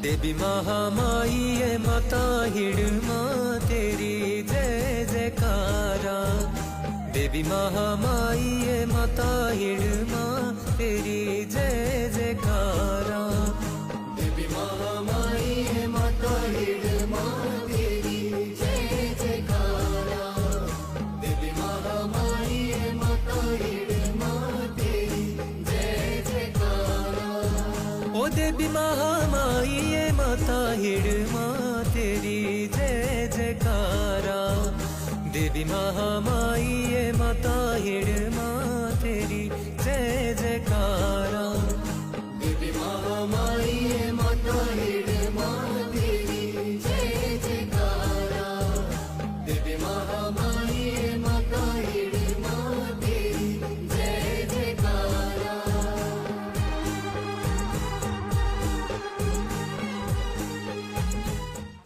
देवी महामाई माता हिड़मा तेरी जय जयकारा। देवी महामाई माता हिड़मा तेरी जय जयकारा। देवी महामाई माता हिड़मा तेरी जय जयकारा। देवी महामाई माता हिड़मा तेरी जय जयकारा। ओ देवी महामाई माता हिड़मा तेरी जय जयकारा। देवी महामाई माता हिड़मा